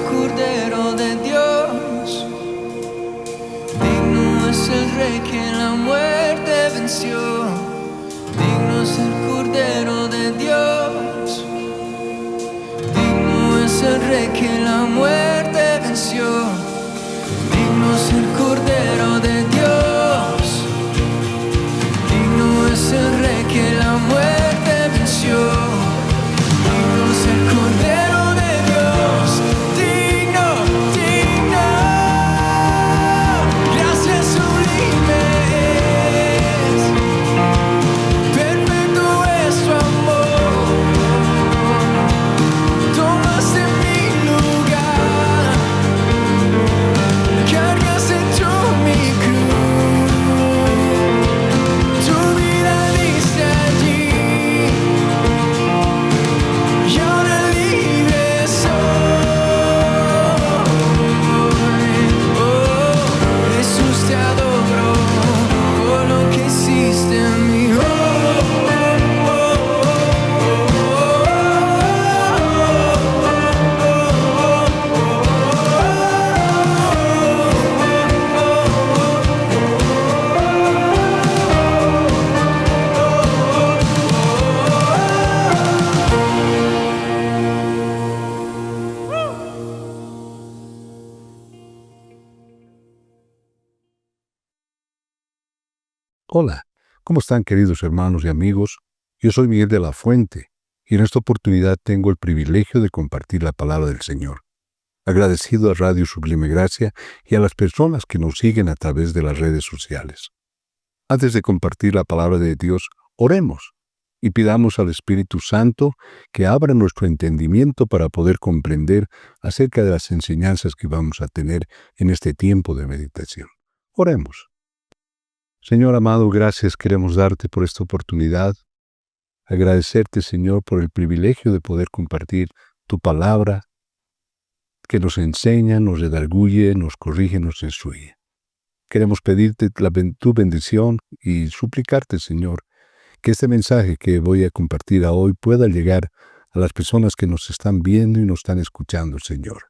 Cordero de Dios. Digno es el Rey que la muerte venció. Digno es el Cordero de Dios. Digno es el Rey que la muerte venció. Digno es el Cordero de Dios. Digno es el Rey que la muerte venció. Digno es el Cordero de Dios. Digno, digno. Gracias sublimes. Perfecto es tu amor. Tomaste mi lugar. Cargas en tu mi cruz. Tu vida diste allí. Y ahora libre soy. Oh, Jesús te adoro por lo que hiciste en mí. Oh, Hola, ¿cómo están queridos hermanos y amigos? Yo soy Miguel de la Fuente y en esta oportunidad tengo el privilegio de compartir la palabra del Señor. Agradecido a Radio Sublime Gracia y a las personas que nos siguen a través de las redes sociales. Antes de compartir la palabra de Dios, oremos y pidamos al Espíritu Santo que abra nuestro entendimiento para poder comprender acerca de las enseñanzas que vamos a tener en este tiempo de meditación. Oremos. Señor amado, gracias queremos darte por esta oportunidad. Agradecerte, Señor, por el privilegio de poder compartir tu palabra que nos enseña, nos redarguye, nos corrige, nos instruye. Queremos pedirte tu bendición y suplicarte, Señor, que este mensaje que voy a compartir hoy pueda llegar a las personas que nos están viendo y nos están escuchando, Señor.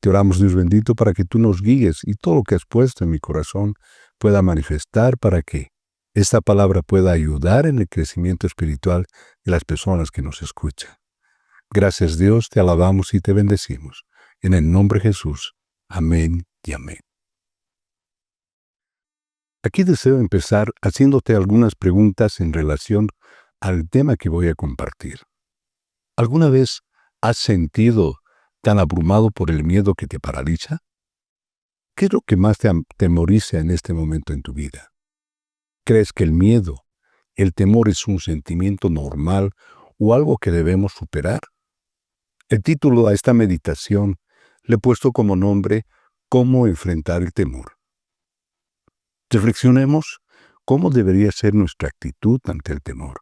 Te oramos, Dios bendito, para que tú nos guíes y todo lo que has puesto en mi corazón pueda manifestar para que esta palabra pueda ayudar en el crecimiento espiritual de las personas que nos escuchan. Gracias, Dios, te alabamos y te bendecimos. En el nombre de Jesús. Amén y amén. Aquí deseo empezar haciéndote algunas preguntas en relación al tema que voy a compartir. ¿Alguna vez has sentido tan abrumado por el miedo que te paraliza? ¿Qué es lo que más te atemoriza en este momento en tu vida? ¿Crees que el miedo, el temor es un sentimiento normal o algo que debemos superar? El título a esta meditación le he puesto como nombre ¿Cómo enfrentar el temor? Reflexionemos cómo debería ser nuestra actitud ante el temor.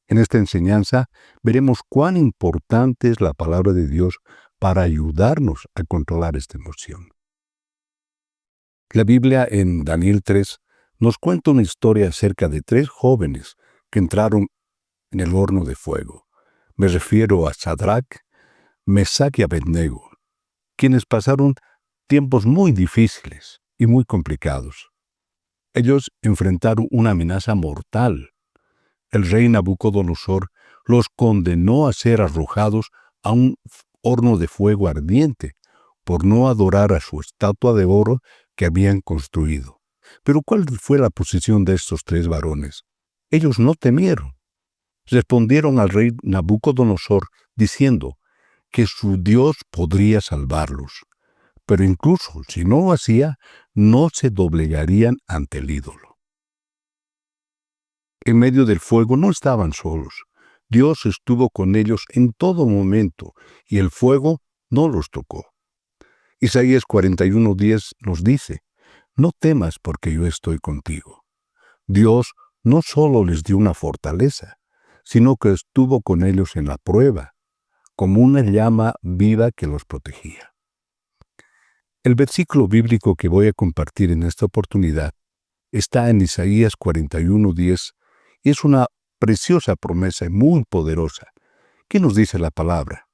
En esta enseñanza veremos cuán importante es la palabra de Dios para ayudarnos a controlar esta emoción. La Biblia en Daniel 3 nos cuenta una historia acerca de 3 jóvenes que entraron en el horno de fuego. Me refiero a Sadrach, Mesach y Abednego, quienes pasaron tiempos muy difíciles y muy complicados. Ellos enfrentaron una amenaza mortal. El rey Nabucodonosor los condenó a ser arrojados a un horno de fuego ardiente por no adorar a su estatua de oro que habían construido. Pero ¿cuál fue la posición de estos 3 varones? Ellos no temieron. Respondieron al rey Nabucodonosor diciendo que su Dios podría salvarlos, pero incluso si no lo hacía, no se doblegarían ante el ídolo. En medio del fuego no estaban solos. Dios estuvo con ellos en todo momento y el fuego no los tocó. Isaías 41:10 nos dice, no temas porque yo estoy contigo. Dios no solo les dio una fortaleza, sino que estuvo con ellos en la prueba, como una llama viva que los protegía. El versículo bíblico que voy a compartir en esta oportunidad está en Isaías 41:10 y es una preciosa promesa y muy poderosa. ¿Qué nos dice la palabra?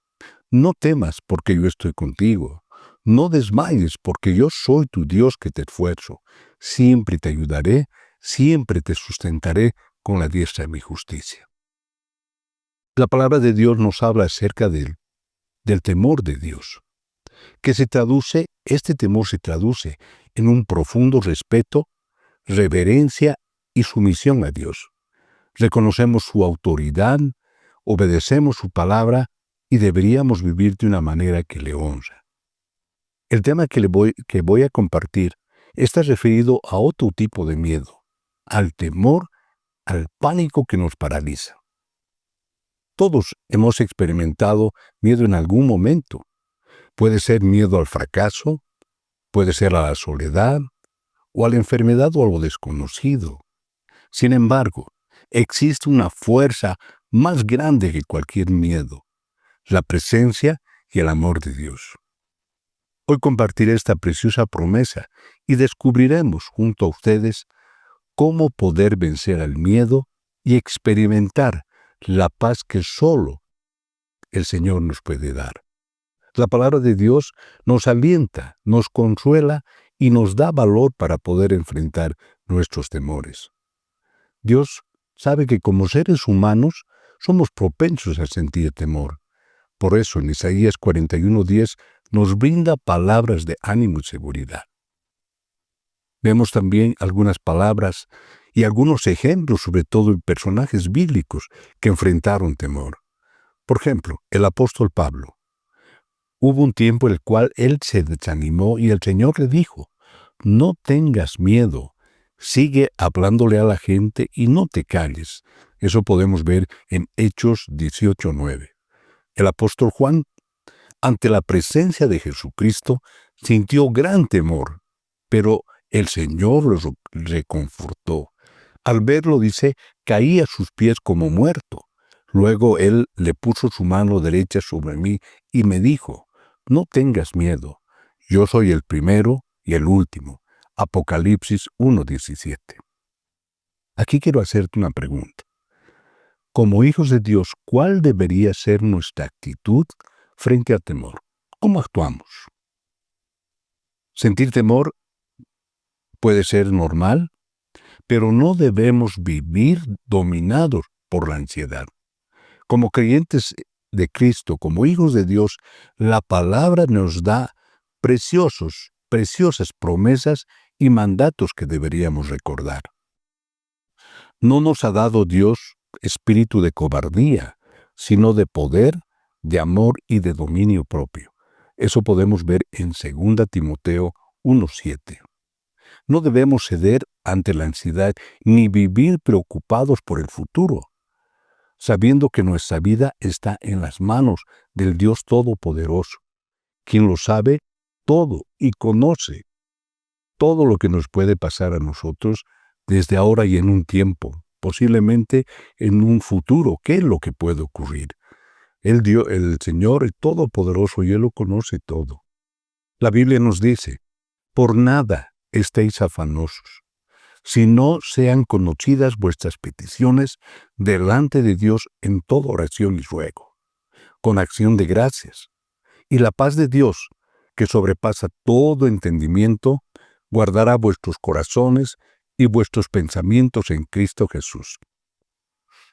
No temas, porque yo estoy contigo. No desmayes, porque yo soy tu Dios que te esfuerzo. Siempre te ayudaré, siempre te sustentaré con la diestra de mi justicia. La palabra de Dios nos habla acerca del temor de Dios, este temor se traduce en un profundo respeto, reverencia y sumisión a Dios. Reconocemos su autoridad, obedecemos su palabra y deberíamos vivir de una manera que le honra. El tema que voy a compartir está referido a otro tipo de miedo, al temor, al pánico que nos paraliza. Todos hemos experimentado miedo en algún momento. Puede ser miedo al fracaso, puede ser a la soledad, o a la enfermedad o a lo desconocido. Sin embargo, existe una fuerza más grande que cualquier miedo, la presencia y el amor de Dios. Hoy compartiré esta preciosa promesa y descubriremos junto a ustedes cómo poder vencer al miedo y experimentar la paz que solo el Señor nos puede dar. La palabra de Dios nos alienta, nos consuela y nos da valor para poder enfrentar nuestros temores. Dios sabe que como seres humanos somos propensos a sentir temor. Por eso en Isaías 41:10 nos brinda palabras de ánimo y seguridad. Vemos también algunas palabras y algunos ejemplos, sobre todo en personajes bíblicos que enfrentaron temor. Por ejemplo, el apóstol Pablo. Hubo un tiempo en el cual él se desanimó y el Señor le dijo: no tengas miedo, sigue hablándole a la gente y no te calles. Eso podemos ver en Hechos 18:9. El apóstol Juan, ante la presencia de Jesucristo, sintió gran temor, pero el Señor lo reconfortó. Al verlo, dice, caí a sus pies como muerto. Luego él le puso su mano derecha sobre mí y me dijo: no tengas miedo, yo soy el primero y el último. Apocalipsis 1:17. Aquí quiero hacerte una pregunta. Como hijos de Dios, ¿cuál debería ser nuestra actitud frente al temor? ¿Cómo actuamos? Sentir temor puede ser normal, pero no debemos vivir dominados por la ansiedad. Como creyentes de Cristo, como hijos de Dios, la palabra nos da preciosas promesas y mandatos que deberíamos recordar. No nos ha dado Dios espíritu de cobardía, sino de poder, de amor y de dominio propio. Eso podemos ver en 2 Timoteo 1:7. No debemos ceder ante la ansiedad ni vivir preocupados por el futuro, sabiendo que nuestra vida está en las manos del Dios Todopoderoso, quien lo sabe todo y conoce todo lo que nos puede pasar a nosotros desde ahora y en un tiempo, posiblemente en un futuro. ¿Qué es lo que puede ocurrir? El Señor es todopoderoso y Él lo conoce todo. La Biblia nos dice: por nada estéis afanosos, sino sean conocidas vuestras peticiones delante de Dios en toda oración y ruego, con acción de gracias. Y la paz de Dios, que sobrepasa todo entendimiento, guardará vuestros corazones y vuestros pensamientos en Cristo Jesús.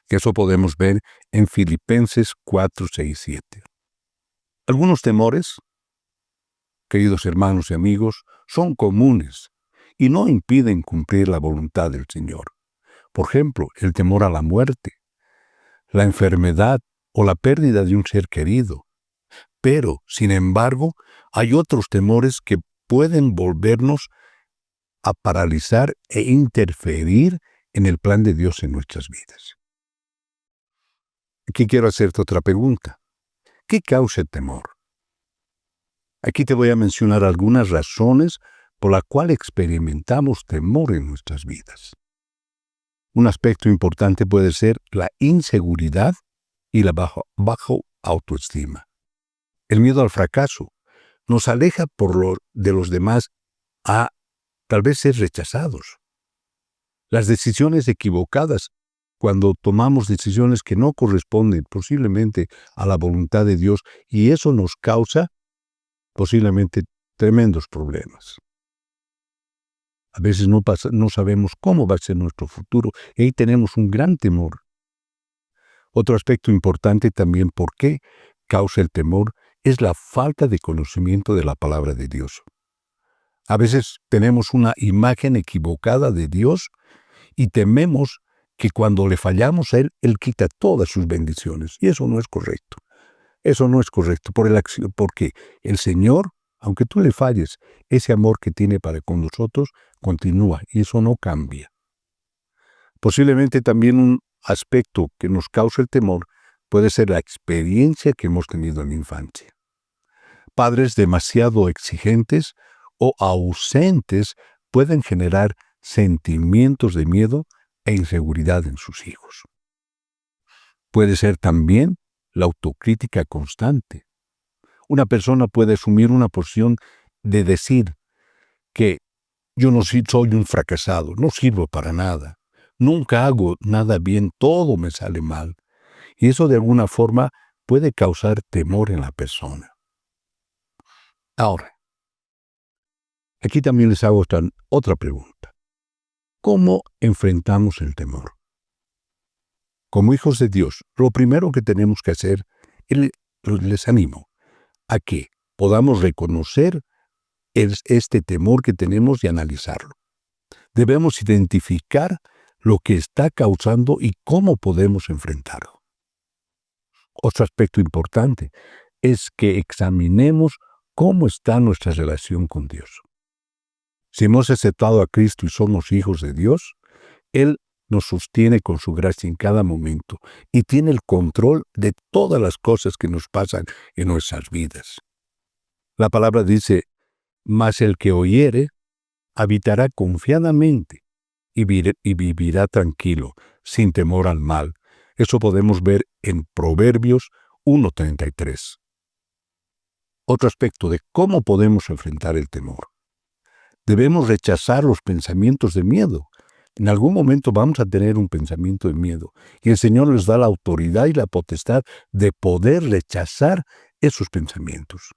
Eso podemos ver en Filipenses 4:6-7. Algunos temores, queridos hermanos y amigos, son comunes y no impiden cumplir la voluntad del Señor. Por ejemplo, el temor a la muerte, la enfermedad o la pérdida de un ser querido. Pero, sin embargo, hay otros temores que pueden volvernos a paralizar e interferir en el plan de Dios en nuestras vidas. Aquí quiero hacerte otra pregunta. ¿Qué causa el temor? Aquí te voy a mencionar algunas razones por las cuales experimentamos temor en nuestras vidas. Un aspecto importante puede ser la inseguridad y la bajo autoestima. El miedo al fracaso nos aleja de los demás a tal vez ser rechazados. Las decisiones equivocadas cuando tomamos decisiones que no corresponden posiblemente a la voluntad de Dios, y eso nos causa posiblemente tremendos problemas. A veces no sabemos cómo va a ser nuestro futuro, y ahí tenemos un gran temor. Otro aspecto importante también, ¿por qué causa el temor?, es la falta de conocimiento de la palabra de Dios. A veces tenemos una imagen equivocada de Dios y tememos que cuando le fallamos a Él quita todas sus bendiciones. Y eso no es correcto. Eso no es correcto porque el Señor, aunque tú le falles, ese amor que tiene para con nosotros continúa y eso no cambia. Posiblemente también un aspecto que nos causa el temor puede ser la experiencia que hemos tenido en la infancia. Padres demasiado exigentes o ausentes pueden generar sentimientos de miedo e inseguridad en sus hijos. Puede ser también la autocrítica constante. Una persona puede asumir una posición de decir que yo no soy un fracasado, no sirvo para nada, nunca hago nada bien, todo me sale mal. Y eso de alguna forma puede causar temor en la persona. Ahora, aquí también les hago otra pregunta. ¿Cómo enfrentamos el temor? Como hijos de Dios, lo primero que tenemos que hacer, les animo a que podamos reconocer este temor que tenemos y analizarlo. Debemos identificar lo que está causando y cómo podemos enfrentarlo. Otro aspecto importante es que examinemos cómo está nuestra relación con Dios. Si hemos aceptado a Cristo y somos hijos de Dios, Él nos sostiene con su gracia en cada momento y tiene el control de todas las cosas que nos pasan en nuestras vidas. La palabra dice, mas el que oyere habitará confiadamente y vivirá tranquilo, sin temor al mal. Eso podemos ver en Proverbios 1:33. Otro aspecto de cómo podemos enfrentar el temor. Debemos rechazar los pensamientos de miedo. En algún momento vamos a tener un pensamiento de miedo y el Señor nos da la autoridad y la potestad de poder rechazar esos pensamientos.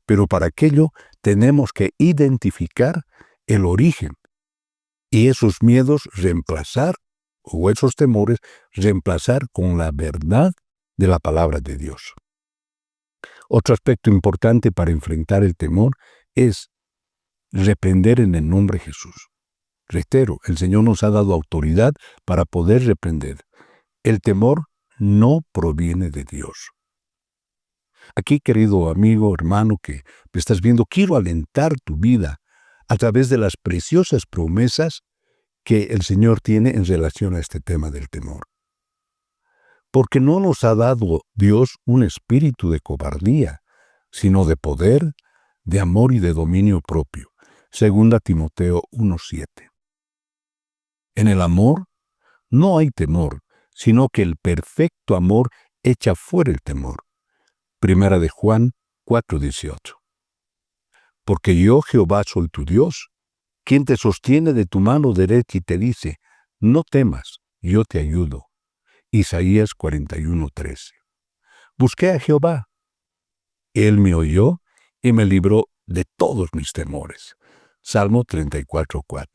Pero para aquello tenemos que identificar el origen y esos miedos reemplazar, o esos temores reemplazar con la verdad de la palabra de Dios. Otro aspecto importante para enfrentar el temor es reprender en el nombre de Jesús. Reitero, el Señor nos ha dado autoridad para poder reprender. El temor no proviene de Dios. Aquí, querido amigo, hermano, que me estás viendo, quiero alentar tu vida a través de las preciosas promesas que el Señor tiene en relación a este tema del temor. Porque no nos ha dado Dios un espíritu de cobardía, sino de poder, de amor y de dominio propio. 2 Timoteo 1:7. En el amor no hay temor, sino que el perfecto amor echa fuera el temor. 1 de Juan 4:18. Porque yo, Jehová, soy tu Dios, quien te sostiene de tu mano derecha y te dice, no temas, yo te ayudo. Isaías 41:13. Busqué a Jehová. Él me oyó y me libró de todos mis temores. Salmo 34:4.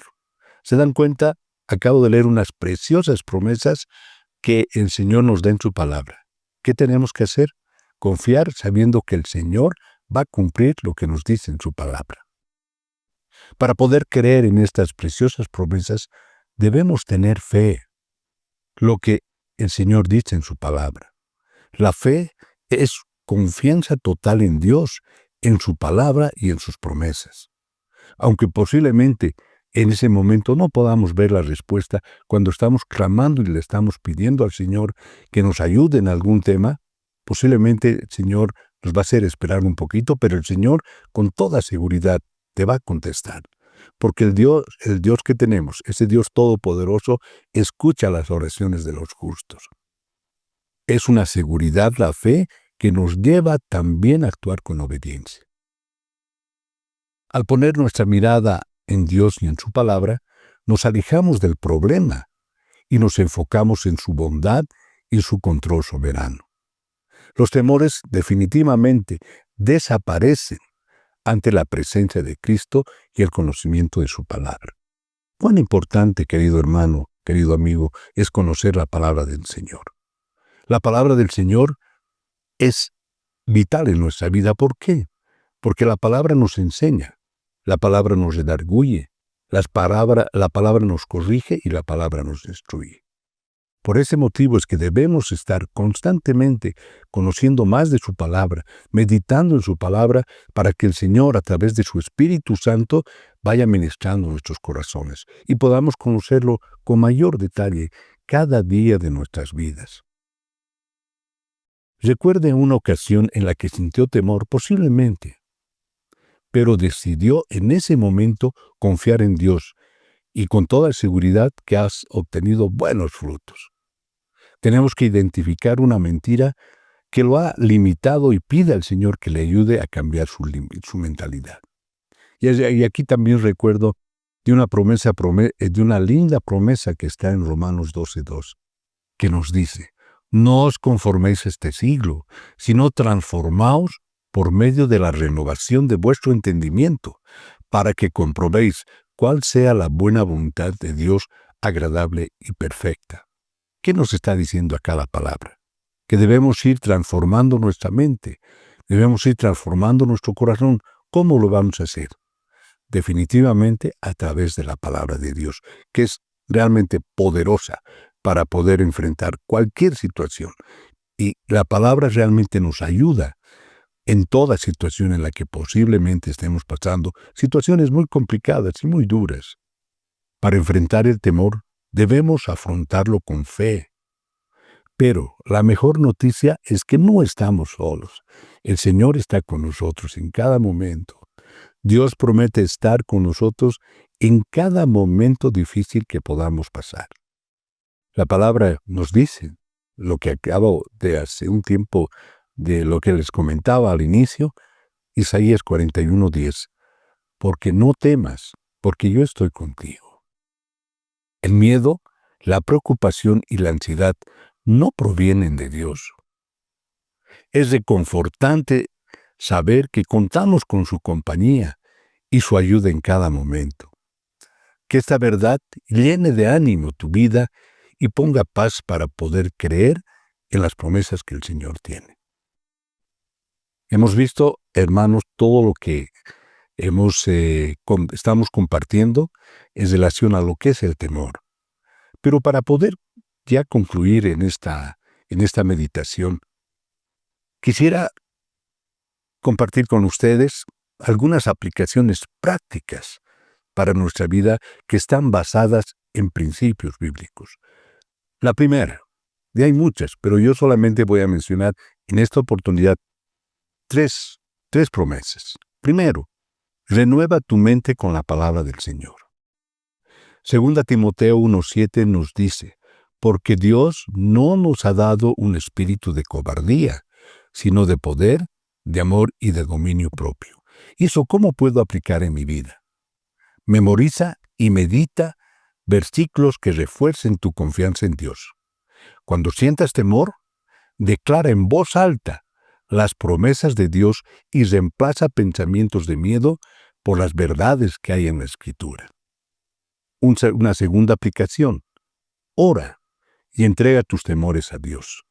¿Se dan cuenta? Acabo de leer unas preciosas promesas que el Señor nos da en su palabra. ¿Qué tenemos que hacer? Confiar sabiendo que el Señor va a cumplir lo que nos dice en su palabra. Para poder creer en estas preciosas promesas, debemos tener fe. Lo que el Señor dice en su palabra. La fe es confianza total en Dios, en su palabra y en sus promesas. Aunque posiblemente en ese momento no podamos ver la respuesta cuando estamos clamando y le estamos pidiendo al Señor que nos ayude en algún tema, posiblemente el Señor nos va a hacer esperar un poquito, pero el Señor con toda seguridad te va a contestar. Porque el Dios que tenemos, ese Dios todopoderoso, escucha las oraciones de los justos. Es una seguridad la fe que nos lleva también a actuar con obediencia. Al poner nuestra mirada en Dios y en su palabra, nos alejamos del problema y nos enfocamos en su bondad y en su control soberano. Los temores definitivamente desaparecen ante la presencia de Cristo y el conocimiento de su palabra. Cuán importante, querido hermano, querido amigo, es conocer la palabra del Señor. La palabra del Señor es vital en nuestra vida. ¿Por qué? Porque la palabra nos enseña, la palabra nos redarguye, la palabra nos corrige y la palabra nos instruye. Por ese motivo es que debemos estar constantemente conociendo más de su palabra, meditando en su palabra, para que el Señor, a través de su Espíritu Santo, vaya ministrando nuestros corazones y podamos conocerlo con mayor detalle cada día de nuestras vidas. Recuerde una ocasión en la que sintió temor, posiblemente, pero decidió en ese momento confiar en Dios y con toda seguridad que has obtenido buenos frutos. Tenemos que identificar una mentira que lo ha limitado y pide al Señor que le ayude a cambiar su mentalidad. Y aquí también recuerdo de una linda promesa que está en Romanos 12:2, que nos dice: no os conforméis a este siglo, sino transformaos por medio de la renovación de vuestro entendimiento, para que comprobéis cuál sea la buena voluntad de Dios, agradable y perfecta. ¿Qué nos está diciendo acá la palabra? Que debemos ir transformando nuestra mente, debemos ir transformando nuestro corazón. ¿Cómo lo vamos a hacer? Definitivamente a través de la palabra de Dios, que es realmente poderosa para poder enfrentar cualquier situación. Y la palabra realmente nos ayuda en toda situación en la que posiblemente estemos pasando, situaciones muy complicadas y muy duras. Para enfrentar el temor, debemos afrontarlo con fe. Pero la mejor noticia es que no estamos solos. El Señor está con nosotros en cada momento. Dios promete estar con nosotros en cada momento difícil que podamos pasar. La palabra nos dice, lo que acabo de hace un tiempo, de lo que les comentaba al inicio, Isaías 41:10, porque no temas, porque yo estoy contigo. El miedo, la preocupación y la ansiedad no provienen de Dios. Es reconfortante saber que contamos con su compañía y su ayuda en cada momento. Que esta verdad llene de ánimo tu vida y ponga paz para poder creer en las promesas que el Señor tiene. Hemos visto, hermanos, todo lo que estamos compartiendo en relación a lo que es el temor. Pero para poder ya concluir en esta meditación, quisiera compartir con ustedes algunas aplicaciones prácticas para nuestra vida que están basadas en principios bíblicos. La primera, y hay muchas, pero yo solamente voy a mencionar en esta oportunidad tres promesas. Primero, renueva tu mente con la palabra del Señor. 2 Timoteo 1:7 nos dice: porque Dios no nos ha dado un espíritu de cobardía, sino de poder, de amor y de dominio propio. ¿Y eso cómo puedo aplicar en mi vida? Memoriza y medita versículos que refuercen tu confianza en Dios. Cuando sientas temor, declara en voz alta las promesas de Dios y reemplaza pensamientos de miedo por las verdades que hay en la Escritura. Una segunda aplicación: ora y entrega tus temores a Dios.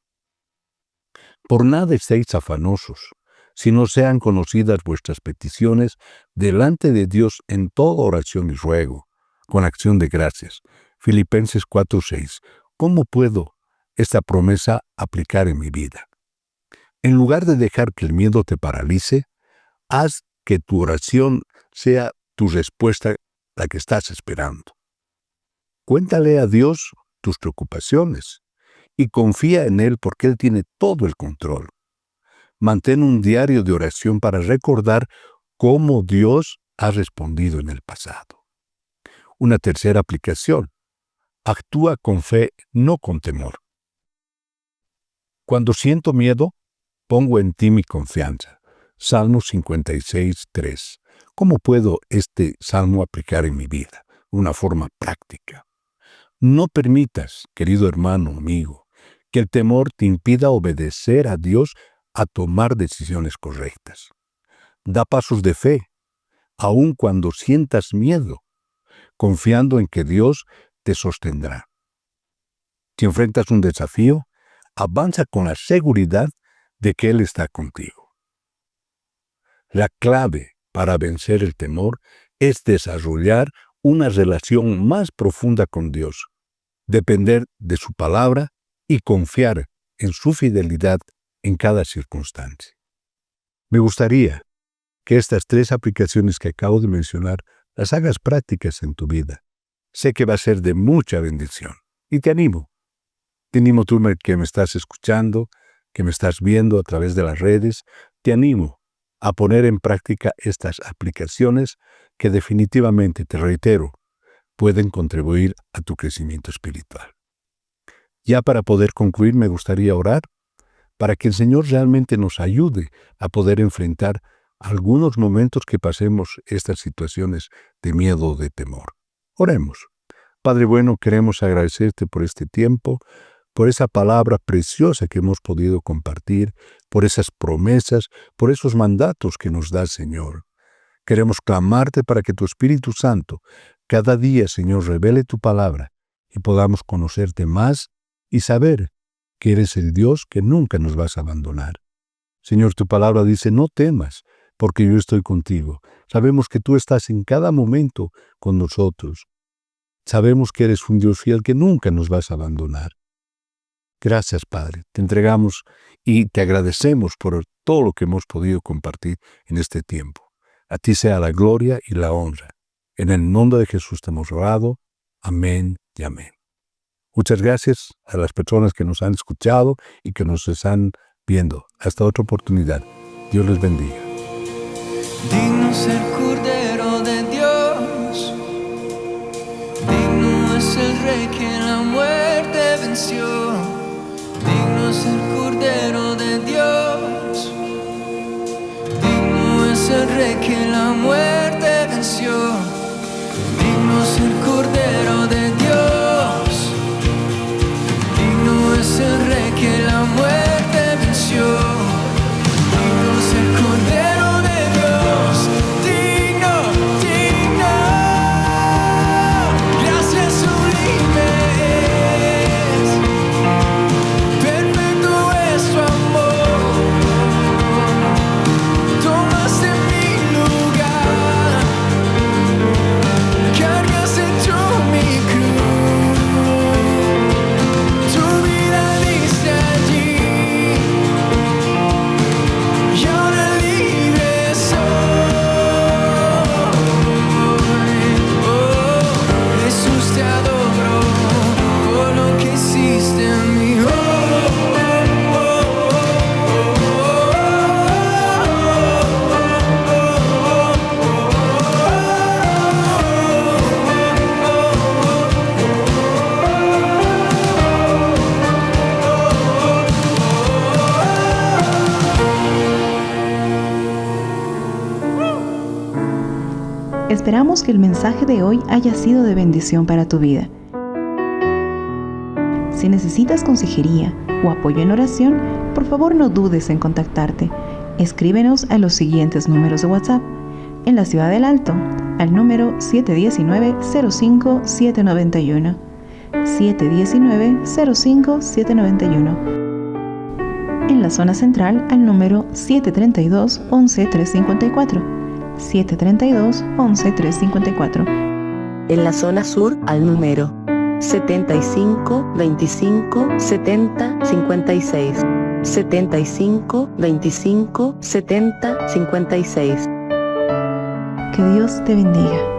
Por nada estéis afanosos, sino sean conocidas vuestras peticiones delante de Dios en toda oración y ruego, con acción de gracias. Filipenses 4:6. ¿Cómo puedo esta promesa aplicar en mi vida? En lugar de dejar que el miedo te paralice, haz que tu oración sea tu respuesta, la que estás esperando. Cuéntale a Dios tus preocupaciones y confía en Él porque Él tiene todo el control. Mantén un diario de oración para recordar cómo Dios ha respondido en el pasado. Una tercera aplicación: actúa con fe, no con temor. Cuando siento miedo, pongo en ti mi confianza. Salmo 56:3. ¿Cómo puedo este salmo aplicar en mi vida? Una forma práctica. No permitas, querido hermano, amigo, que el temor te impida obedecer a Dios a tomar decisiones correctas. Da pasos de fe, aun cuando sientas miedo, confiando en que Dios te sostendrá. Si enfrentas un desafío, avanza con la seguridad de que Él está contigo. La clave para vencer el temor es desarrollar una relación más profunda con Dios, depender de su palabra y confiar en su fidelidad en cada circunstancia. Me gustaría que estas 3 aplicaciones que acabo de mencionar las hagas prácticas en tu vida. Sé que va a ser de mucha bendición y te animo. Te animo tú que me estás escuchando, que me estás viendo a través de las redes. Te animo a poner en práctica estas aplicaciones que definitivamente, te reitero, pueden contribuir a tu crecimiento espiritual. Ya para poder concluir, me gustaría orar para que el Señor realmente nos ayude a poder enfrentar algunos momentos que pasemos estas situaciones de miedo o de temor. Oremos. Padre bueno, queremos agradecerte por este tiempo, por esa palabra preciosa que hemos podido compartir, por esas promesas, por esos mandatos que nos da el Señor. Queremos clamarte para que tu Espíritu Santo cada día, Señor, revele tu palabra y podamos conocerte más y saber que eres el Dios que nunca nos vas a abandonar. Señor, tu palabra dice, no temas, porque yo estoy contigo. Sabemos que tú estás en cada momento con nosotros. Sabemos que eres un Dios fiel que nunca nos vas a abandonar. Gracias, Padre. Te entregamos y te agradecemos por todo lo que hemos podido compartir en este tiempo. A ti sea la gloria y la honra. En el nombre de Jesús te hemos orado. Amén y amén. Muchas gracias a las personas que nos han escuchado y que nos están viendo. Hasta otra oportunidad. Dios les bendiga. Digno es el Cordero de Dios, digno es el Rey que la muerte venció. Digno es el Cordero de Dios, digno es el Rey que la muerte venció. Digno es el Cordero de Dios, digno es el Rey que la muerte venció. Digno es el Cordero de Dios, digno, digno. Gracias sublimes, perfecto es tu amor. Tomaste mi lugar, cargas en tu mi cruz. Tu vida diste allí y ahora libre soy. Oh, Jesús, te adoro por lo que hiciste en mí. Esperamos que el mensaje de hoy haya sido de bendición para tu vida. Si necesitas consejería o apoyo en oración, por favor no dudes en contactarte. Escríbenos a los siguientes números de WhatsApp. En la Ciudad del Alto, al número 719-05-791. 719-05-791. En la zona central, al número 732-11-354. 732-11-354. En la zona sur, al número 75 25 70 56. 75 25 70 56. Que Dios te bendiga.